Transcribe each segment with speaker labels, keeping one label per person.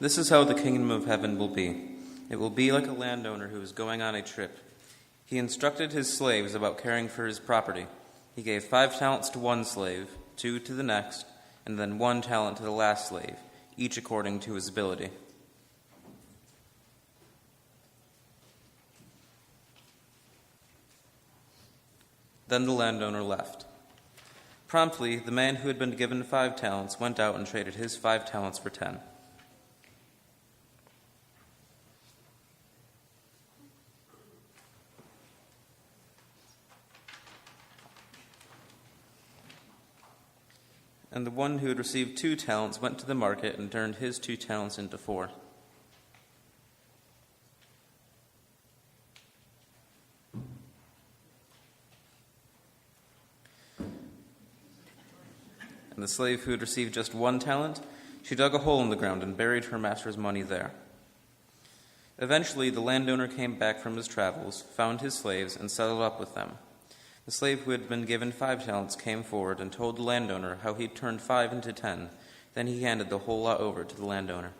Speaker 1: This is how the kingdom of heaven will be. It will be like a landowner who is going on a trip. He instructed his slaves about caring for his property. He gave 5 talents to one slave, 2 to the next, and then 1 talent to the last slave, each according to his ability. Then the landowner left. Promptly, the man who had been given 5 talents went out and traded his 5 talents for 10. And the one who had received 2 talents went to the market and turned his 2 talents into 4. And the slave who had received just 1 talent, she dug a hole in the ground and buried her master's money there. Eventually, the landowner came back from his travels, found his slaves, and settled up with them. The slave who had been given 5 talents came forward and told the landowner how he'd turned 5 into 10. Then he handed the whole lot over to the landowner.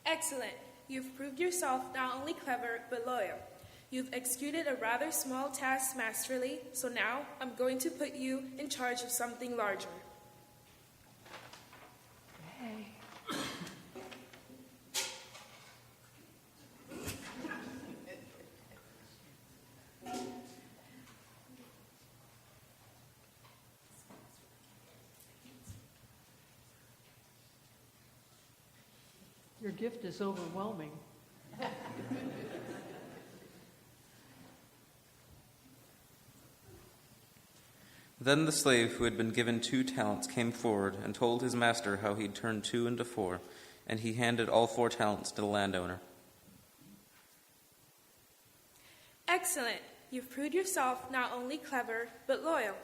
Speaker 2: Excellent. You've proved yourself not only clever, but loyal. You've executed a rather small task masterfully, so now I'm going to put you in charge of something larger.
Speaker 3: Hey. Your gift is overwhelming.
Speaker 1: Then the slave who had been given 2 talents came forward and told his master how he'd turned 2 into 4, and he handed all 4 talents to the landowner.
Speaker 2: Excellent. You've proved yourself not only clever, but loyal.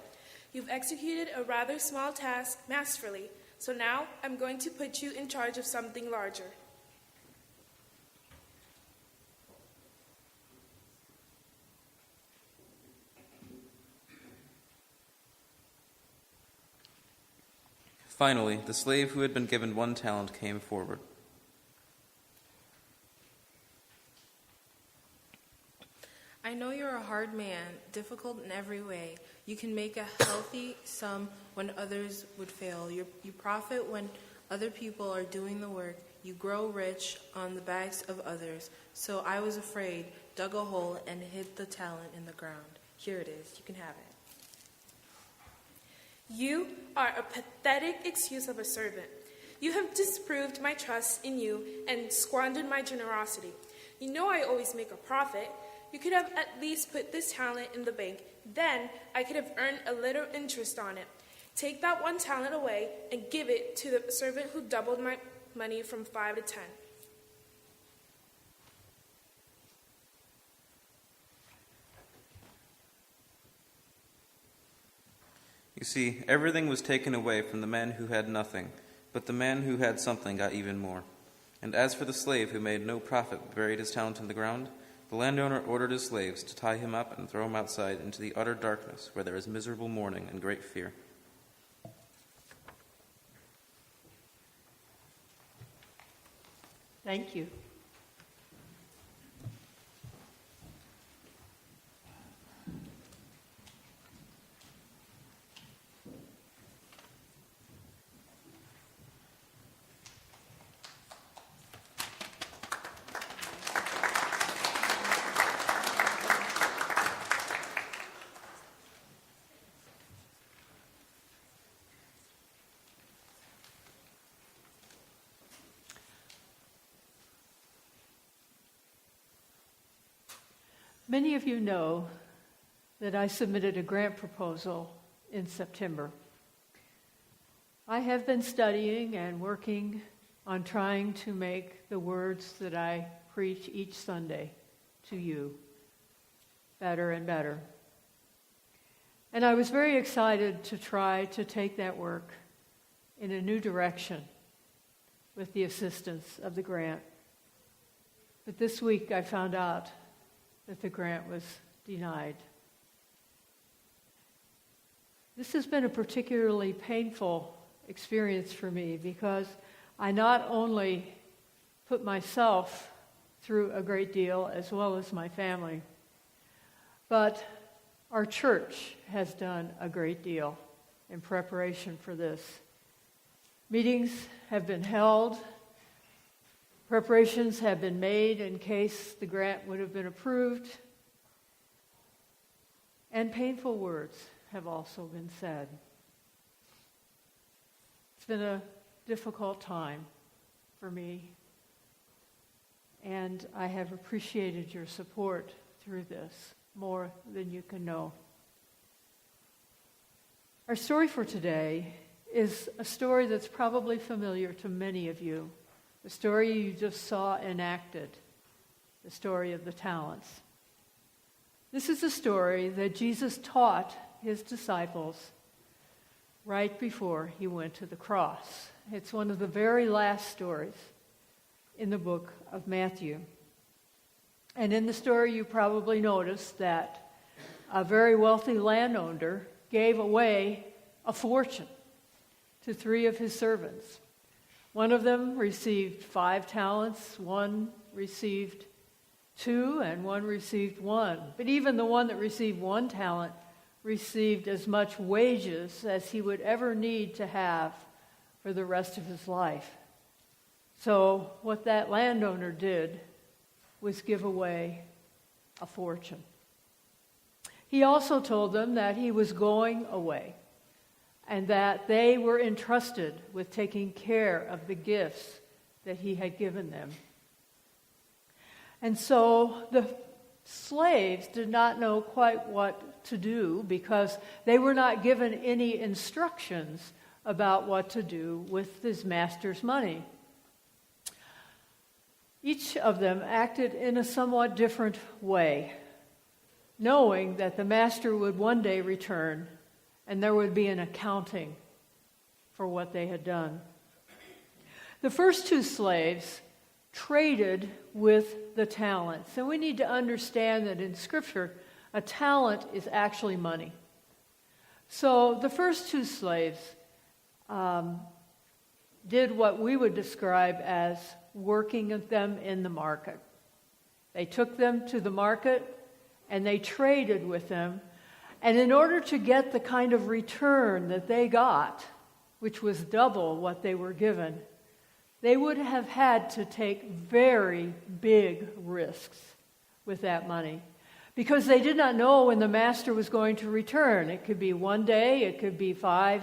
Speaker 2: You've executed a rather small task masterfully, so now I'm going to put you in charge of something larger.
Speaker 1: Finally, the slave who had been given 1 talent came forward.
Speaker 4: I know you're a hard man, difficult in every way. You can make a healthy sum when others would fail. You profit when other people are doing the work. You grow rich on the backs of others. So I was afraid, dug a hole, and hid the talent in the ground. Here it is. You can have it.
Speaker 2: You are a pathetic excuse of a servant. You have disproved my trust in you and squandered my generosity. You know I always make a profit. You could have at least put this talent in the bank. Then I could have earned a little interest on it. Take that 1 talent away and give it to the servant who doubled my money from 5 to 10.
Speaker 1: You see, everything was taken away from the man who had nothing, but the man who had something got even more. And as for the slave who made no profit but buried his talent in the ground, the landowner ordered his slaves to tie him up and throw him outside into the utter darkness where there is miserable mourning and great fear.
Speaker 3: Thank you. Many of you know that I submitted a grant proposal in September. I have been studying and working on trying to make the words that I preach each Sunday to you better and better. And I was very excited to try to take that work in a new direction with the assistance of the grant. But this week I found out that the grant was denied. This has been a particularly painful experience for me because I not only put myself through a great deal as well as my family, but our church has done a great deal in preparation for this. Meetings have been held. Preparations have been made in case the grant would have been approved. And painful words have also been said. It's been a difficult time for me, and I have appreciated your support through this more than you can know. Our story for today is a story that's probably familiar to many of you. The story you just saw enacted, the story of the talents. This is a story that Jesus taught his disciples right before he went to the cross. It's one of the very last stories in the book of Matthew. And in the story, you probably noticed that a very wealthy landowner gave away a fortune to 3 of his servants. One of them received 5 talents, one received 2, and one received 1. But even the one that received 1 talent received as much wages as he would ever need to have for the rest of his life. So what that landowner did was give away a fortune. He also told them that he was going away and that they were entrusted with taking care of the gifts that he had given them. And so the slaves did not know quite what to do because they were not given any instructions about what to do with his master's money. Each of them acted in a somewhat different way, knowing that the master would one day return and there would be an accounting for what they had done. The first 2 slaves traded with the talents. And we need to understand that in Scripture, a talent is actually money. So the first 2 slaves did what we would describe as working them in the market. They took them to the market and they traded with them. And in order to get the kind of return that they got, which was double what they were given, they would have had to take very big risks with that money because they did not know when the master was going to return. It could be 1 day, it could be 5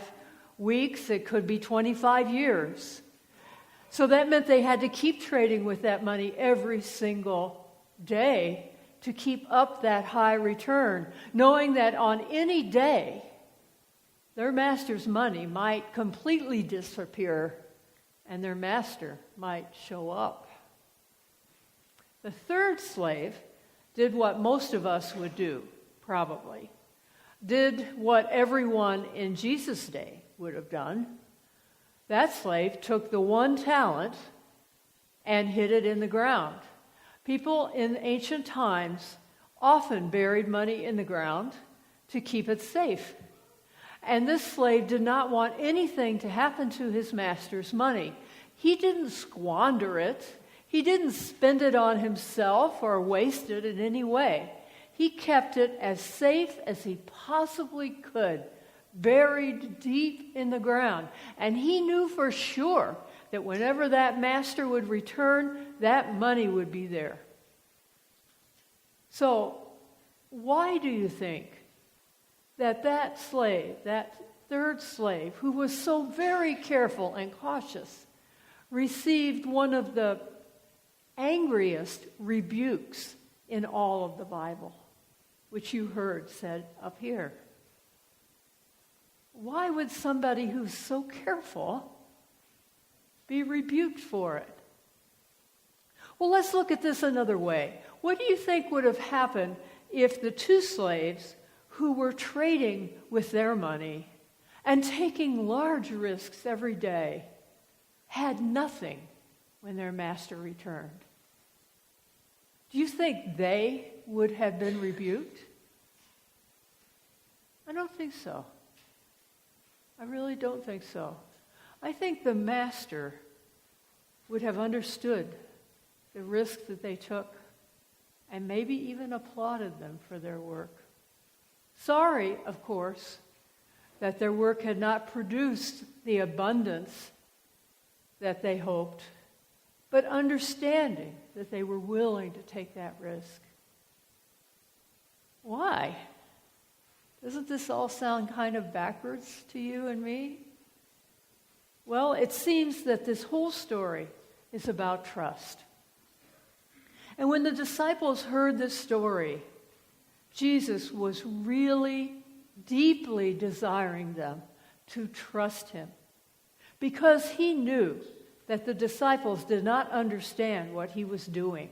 Speaker 3: weeks, it could be 25 years. So that meant they had to keep trading with that money every single day to keep up that high return, knowing that on any day, their master's money might completely disappear and their master might show up. The third slave did what most of us would do, probably. Did what everyone in Jesus' day would have done. That slave took the 1 talent and hid it in the ground. People in ancient times often buried money in the ground to keep it safe. And this slave did not want anything to happen to his master's money. He didn't squander it. He didn't spend it on himself or waste it in any way. He kept it as safe as he possibly could, buried deep in the ground. And he knew for sure that whenever that master would return, that money would be there. So, why do you think that slave, that third slave, who was so very careful and cautious, received one of the angriest rebukes in all of the Bible, which you heard said up here? Why would somebody who's so careful be rebuked for it? Well, let's look at this another way. What do you think would have happened if the 2 slaves who were trading with their money and taking large risks every day had nothing when their master returned? Do you think they would have been rebuked? I don't think so. I really don't think so. I think the master would have understood the risk that they took and maybe even applauded them for their work. Sorry, of course, that their work had not produced the abundance that they hoped, but understanding that they were willing to take that risk. Why? Doesn't this all sound kind of backwards to you and me? Well, it seems that this whole story is about trust. And when the disciples heard this story, Jesus was really deeply desiring them to trust him, because he knew that the disciples did not understand what he was doing.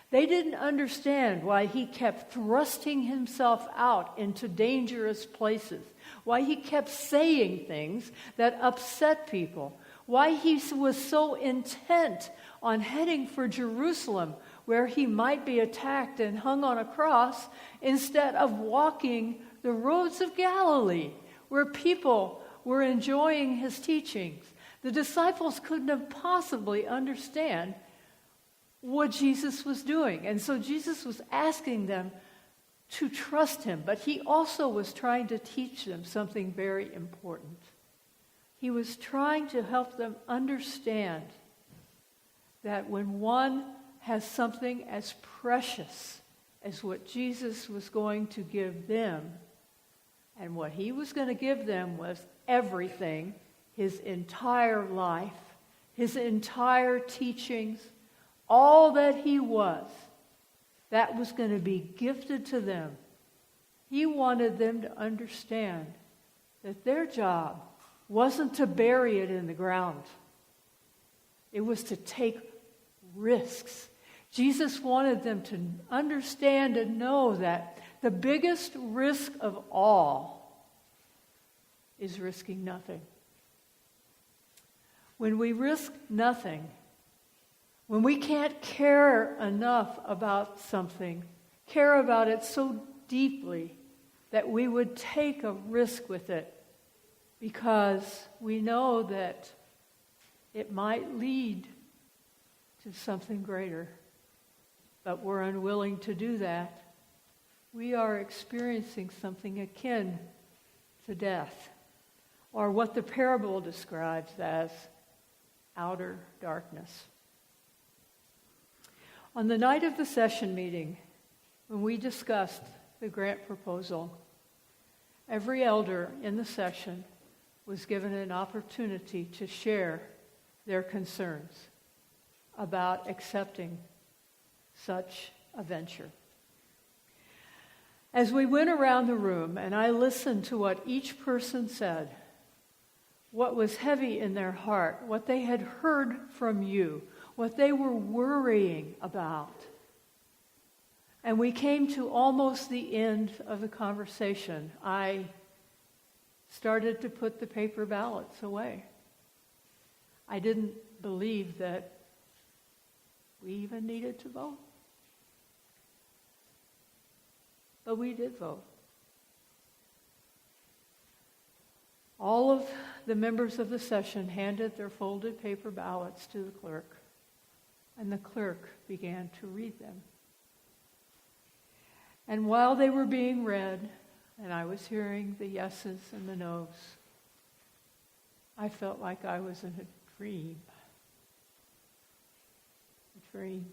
Speaker 3: They didn't understand why he kept thrusting himself out into dangerous places, why he kept saying things that upset people, why he was so intent on heading for Jerusalem, where he might be attacked and hung on a cross, instead of walking the roads of Galilee, where people were enjoying his teachings. The disciples couldn't have possibly understand what Jesus was doing. And so Jesus was asking them to trust him, but he also was trying to teach them something very important. He was trying to help them understand that when one has something as precious as what Jesus was going to give them, and what he was going to give them was everything, his entire life, his entire teachings, all that he was, that was going to be gifted to them. He wanted them to understand that their job wasn't to bury it in the ground. It was to take risks. Jesus wanted them to understand and know that the biggest risk of all is risking nothing. When we risk nothing, when we can't care enough about something, care about it so deeply that we would take a risk with it because we know that it might lead to something greater, but we're unwilling to do that, we are experiencing something akin to death, or what the parable describes as outer darkness. On the night of the session meeting, when we discussed the grant proposal, every elder in the session was given an opportunity to share their concerns about accepting such a venture. As we went around the room and I listened to what each person said, what was heavy in their heart, what they had heard from you, what they were worrying about, and we came to almost the end of the conversation, I started to put the paper ballots away. I didn't believe that we even needed to vote. But we did vote. All of the members of the session handed their folded paper ballots to the clerk, and the clerk began to read them. And while they were being read, and I was hearing the yeses and the nos, I felt like I was in a dream. A dream.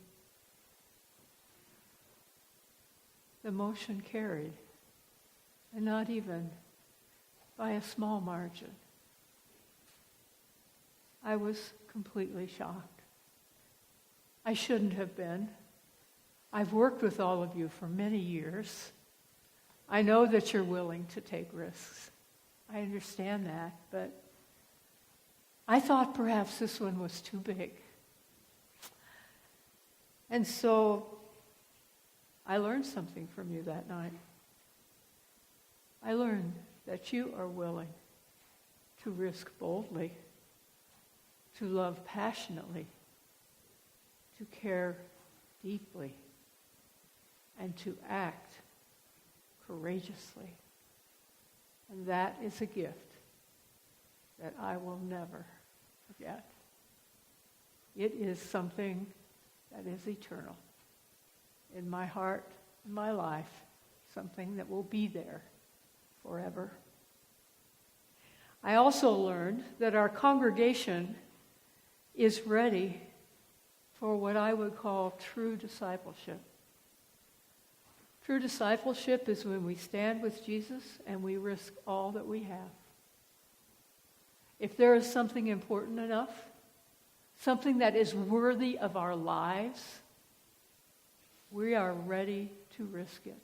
Speaker 3: The motion carried, and not even by a small margin. I was completely shocked. I shouldn't have been. I've worked with all of you for many years. I know that you're willing to take risks. I understand that, but I thought perhaps this one was too big. And so I learned something from you that night. I learned that you are willing to risk boldly, to love passionately, to care deeply, and to act courageously. And that is a gift that I will never forget. It is something that is eternal in my heart, in my life, something that will be there forever. I also learned that our congregation is ready for what I would call true discipleship. True discipleship is when we stand with Jesus and we risk all that we have. If there is something important enough, something that is worthy of our lives, we are ready to risk it,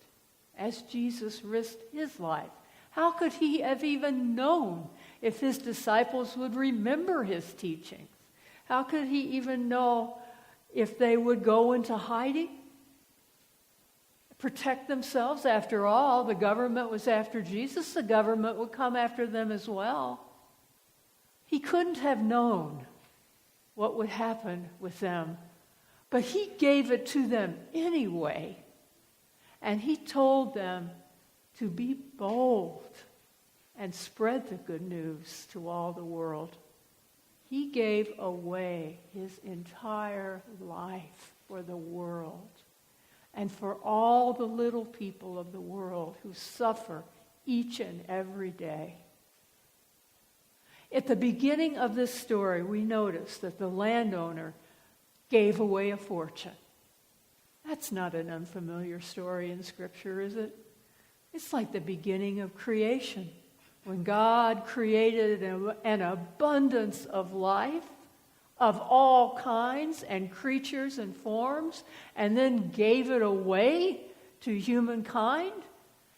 Speaker 3: as Jesus risked his life. How could he have even known if his disciples would remember his teachings? How could he even know if they would go into hiding, protect themselves? After all, the government was after Jesus. The government would come after them as well. He couldn't have known what would happen with them, but he gave it to them anyway. And he told them to be bold and spread the good news to all the world. He gave away his entire life for the world and for all the little people of the world who suffer each and every day. At the beginning of this story, we notice that the landowner gave away a fortune. That's not an unfamiliar story in Scripture, is it? It's like the beginning of creation, when God created an abundance of life, of all kinds and creatures and forms, and then gave it away to humankind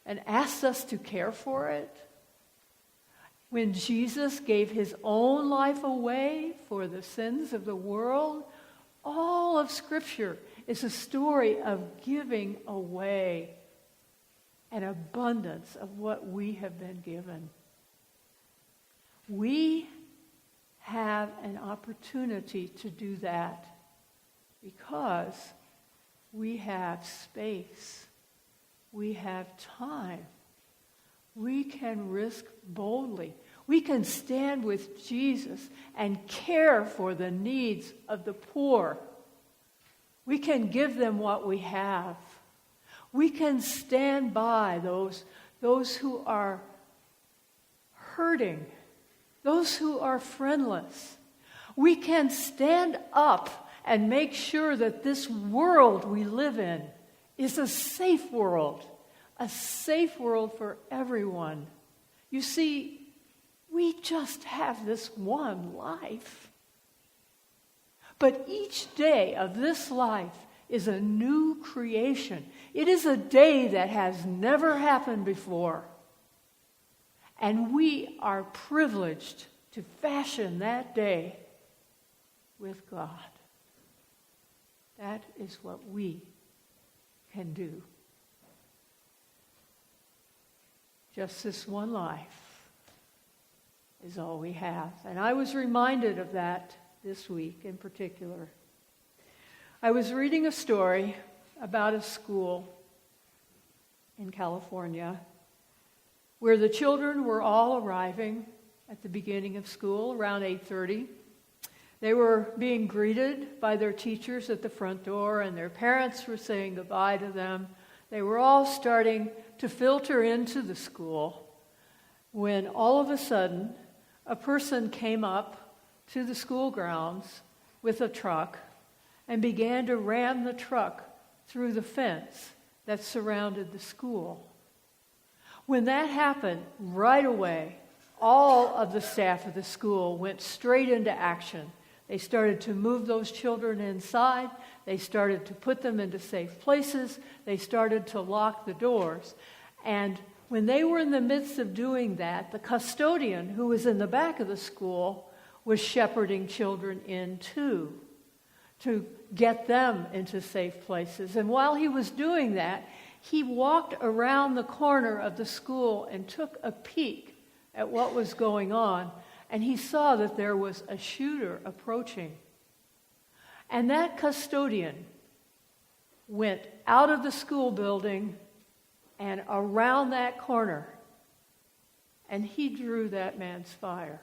Speaker 3: and asked us to care for it. When Jesus gave his own life away for the sins of the world, all of Scripture is a story of giving away an abundance of what we have been given. We have an opportunity to do that because we have space. We have time. We can risk boldly. We can stand with Jesus and care for the needs of the poor. We can give them what we have. We can stand by those who are hurting, those who are friendless. We can stand up and make sure that this world we live in is a safe world for everyone. You see, we just have this one life. But each day of this life is a new creation. It is a day that has never happened before. And we are privileged to fashion that day with God. That is what we can do. Just this one life is all we have. And I was reminded of that this week in particular. I was reading a story about a school in California where the children were all arriving at the beginning of school around 8:30. They were being greeted by their teachers at the front door, and their parents were saying goodbye to them. They were all starting to filter into the school when all of a sudden a person came up to the school grounds with a truck and began to ram the truck through the fence that surrounded the school. When that happened, right away, all of the staff of the school went straight into action. They started to move those children inside. They started to put them into safe places. They started to lock the doors. And when they were in the midst of doing that, the custodian, who was in the back of the school, was shepherding children in too, to get them into safe places. And while he was doing that, he walked around the corner of the school and took a peek at what was going on, and he saw that there was a shooter approaching. And that custodian went out of the school building and around that corner, and he drew that man's fire.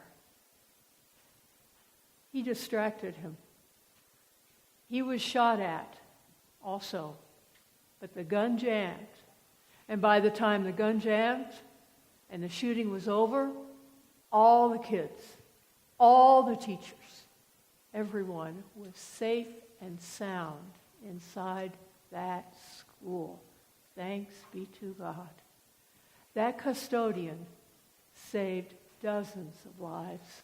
Speaker 3: he distracted him. He was shot at also, but the gun jammed. And by the time the gun jammed and the shooting was over, all the kids, all the teachers, everyone was safe and sound inside that school. Thanks be to God. That custodian saved dozens of lives.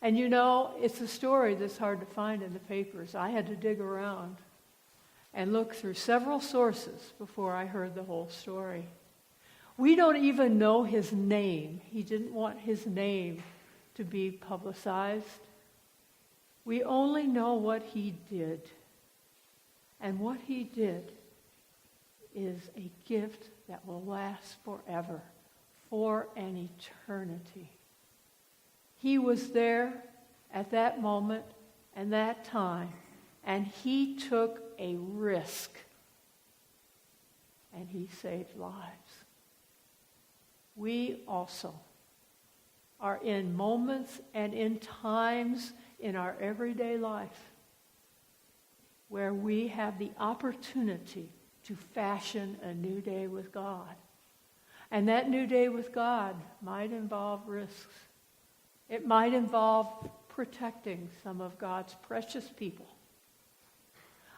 Speaker 3: And you know, it's a story that's hard to find in the papers. I had to dig around and look through several sources before I heard the whole story. We don't even know his name. He didn't want his name to be publicized. We only know what he did. And what he did is a gift that will last forever, for an eternity. He was there at that moment and that time, and he took a risk, and he saved lives. We also are in moments and in times in our everyday life where we have the opportunity to fashion a new day with God. And that new day with God might involve risks. It might involve protecting some of God's precious people.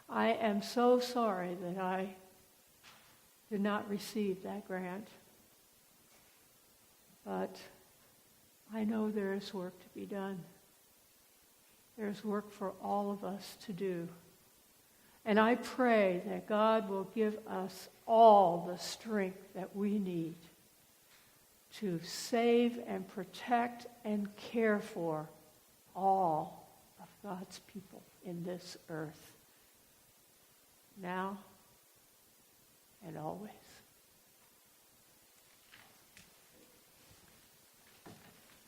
Speaker 3: I am so sorry that I did not receive that grant. But I know there is work to be done. There's work for all of us to do. And I pray that God will give us all the strength that we need to save and protect and care for all of God's people in this earth, now and always.